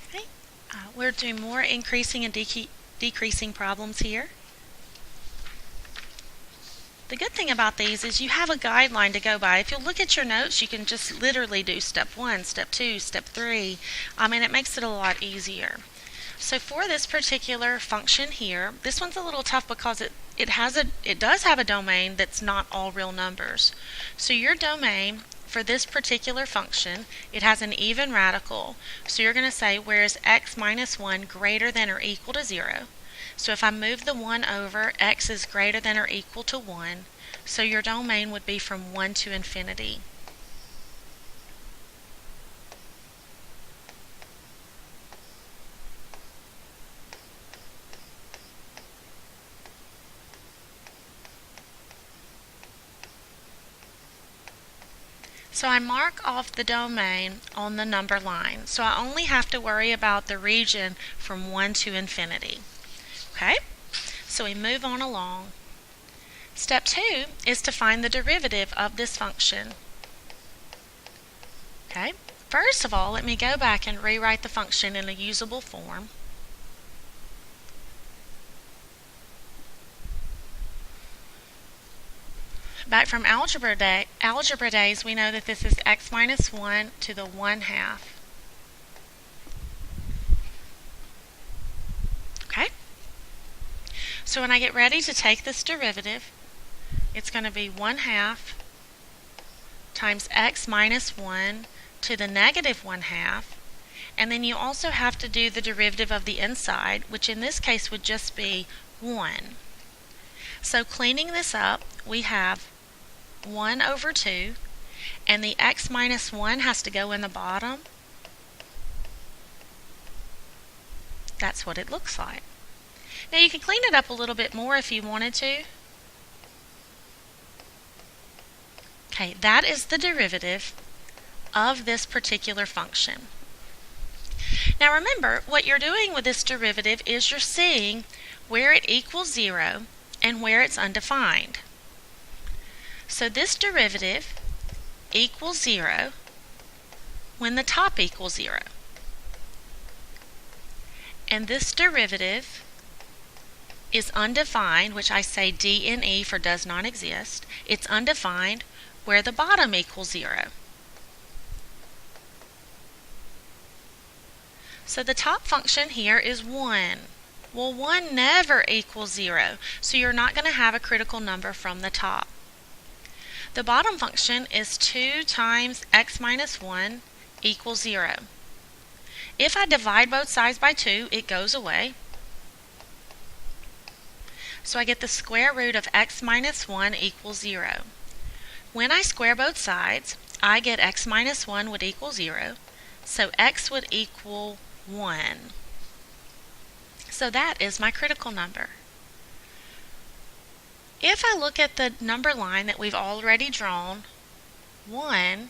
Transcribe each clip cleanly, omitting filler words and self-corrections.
Okay. We're doing more increasing and decreasing problems here. The good thing about these is you have a guideline to go by. If you look at your notes, you can just literally do step 1, step 2, step 3. It makes it a lot easier. So for this particular function here, this one's a little tough because it does have a domain that's not all real numbers. So your domain for this particular function, it has an even radical. So you're going to say, where is x minus 1 greater than or equal to 0? So if I move the 1 over, x is greater than or equal to 1. So your domain would be from 1 to infinity. So I mark off the domain on the number line. So I only have to worry about the region from 1 to infinity. Okay? So we move on along. Step 2 is to find the derivative of this function. Okay? First of all, let me go back and rewrite the function in a usable form. Back from algebra days, we know that this is x minus 1 to the 1/2. Okay? So when I get ready to take this derivative, it's going to be 1/2 times x minus 1 to the negative 1/2. And then you also have to do the derivative of the inside, which in this case would just be 1. So cleaning this up, we have 1 over 2, and the x minus 1 has to go in the bottom. That's what it looks like. Now you can clean it up a little bit more if you wanted to. Okay, that is the derivative of this particular function. Now remember, what you're doing with this derivative is you're seeing where it equals 0 and where it's undefined. So this derivative equals 0 when the top equals 0. And this derivative is undefined, which I say DNE for does not exist. It's undefined where the bottom equals 0. So the top function here is 1. Well, 1 never equals 0, so you're not going to have a critical number from the top. The bottom function is 2 times x minus 1 equals 0. If I divide both sides by 2, it goes away. So I get the square root of x minus 1 equals 0. When I square both sides, I get x minus 1 would equal 0. So x would equal 1. So that is my critical number. If I look at the number line that we've already drawn, 1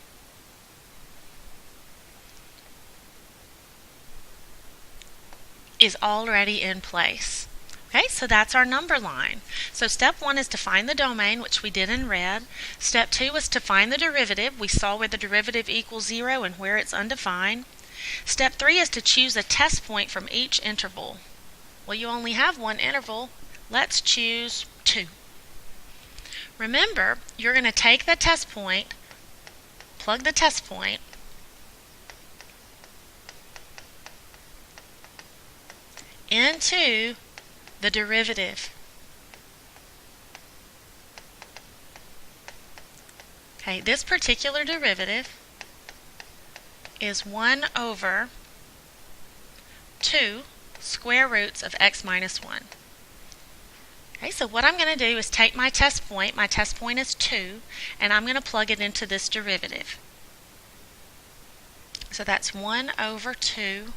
is already in place. Okay, so that's our number line. So step 1 is to find the domain, which we did in red. Step 2 is to find the derivative. We saw where the derivative equals 0 and where it's undefined. Step 3 is to choose a test point from each interval. Well, you only have one interval. Let's choose 2. Remember, you're going to take the test point, plug the test point, into the derivative. Okay, this particular derivative is 1 over 2 square roots of x minus 1. Okay, so what I'm going to do is take my test point is 2, and I'm going to plug it into this derivative. So that's 1 over 2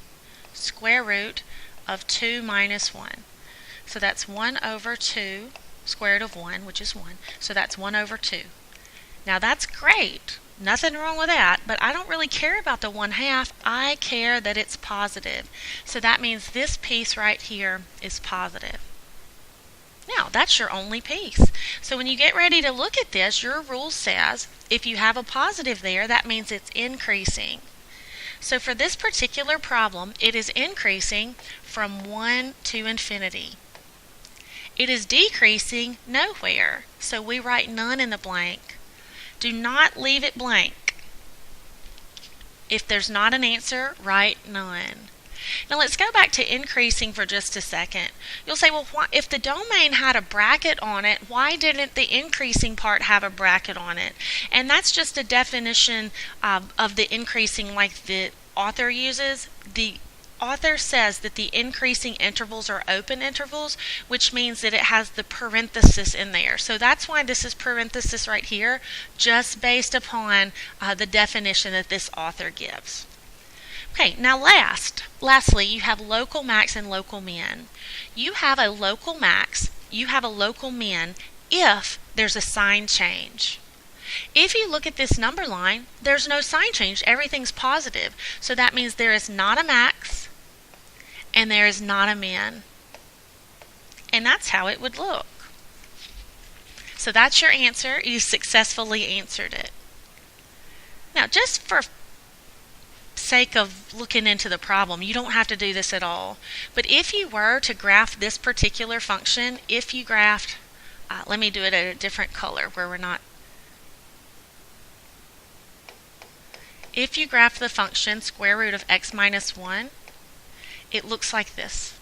square root of 2 minus 1. So that's 1 over 2 square root of 1, which is 1. So that's 1 over 2. Now that's great. Nothing wrong with that, but I don't really care about the 1/2. I care that it's positive. So that means this piece right here is positive. Now, that's your only piece. So when you get ready to look at this, your rule says if you have a positive there, that means it's increasing. So for this particular problem, it is increasing from 1 to infinity. It is decreasing nowhere, so we write none in the blank. Do not leave it blank. If there's not an answer, write none. Now let's go back to increasing for just a second. You'll say, well, if the domain had a bracket on it, why didn't the increasing part have a bracket on it? And that's just a definition of the increasing like the author uses. The author says that the increasing intervals are open intervals, which means that it has the parenthesis in there. So that's why this is parenthesis right here, just based upon the definition that this author gives. Okay, now lastly, you have local max and local min. You have a local max, you have a local min if there's a sign change. If you look at this number line, there's no sign change. Everything's positive. So that means there is not a max and there is not a min. And that's how it would look. So that's your answer. You successfully answered it. Now, just for sake of looking into the problem, you don't have to do this at all. But if you were to graph this particular function, if you graphed, let me do it at a different color where we're not. If you graph the function square root of x minus 1, it looks like this.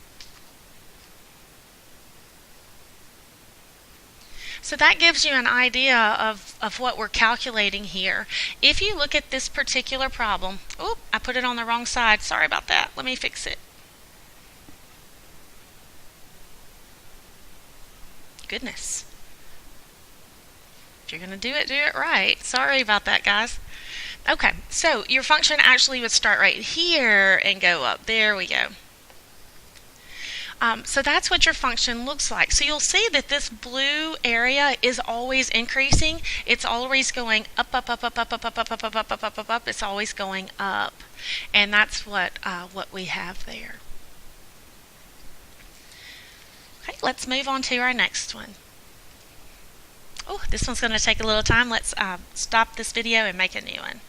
So that gives you an idea of what we're calculating here. If you look at this particular problem, oh, I put it on the wrong side. Sorry about that. Let me fix it. Goodness. If you're going to do it right. Sorry about that, guys. Okay, so your function actually would start right here and go up. There we go. So that's what your function looks like. So you'll see that this blue area is always increasing. It's always going up, up, up, up, up, up, up, up, up, up, up, up, up, up, up. It's always going up, and that's what we have there. Okay, let's move on to our next one. Oh, this one's going to take a little time. Let's stop this video and make a new one.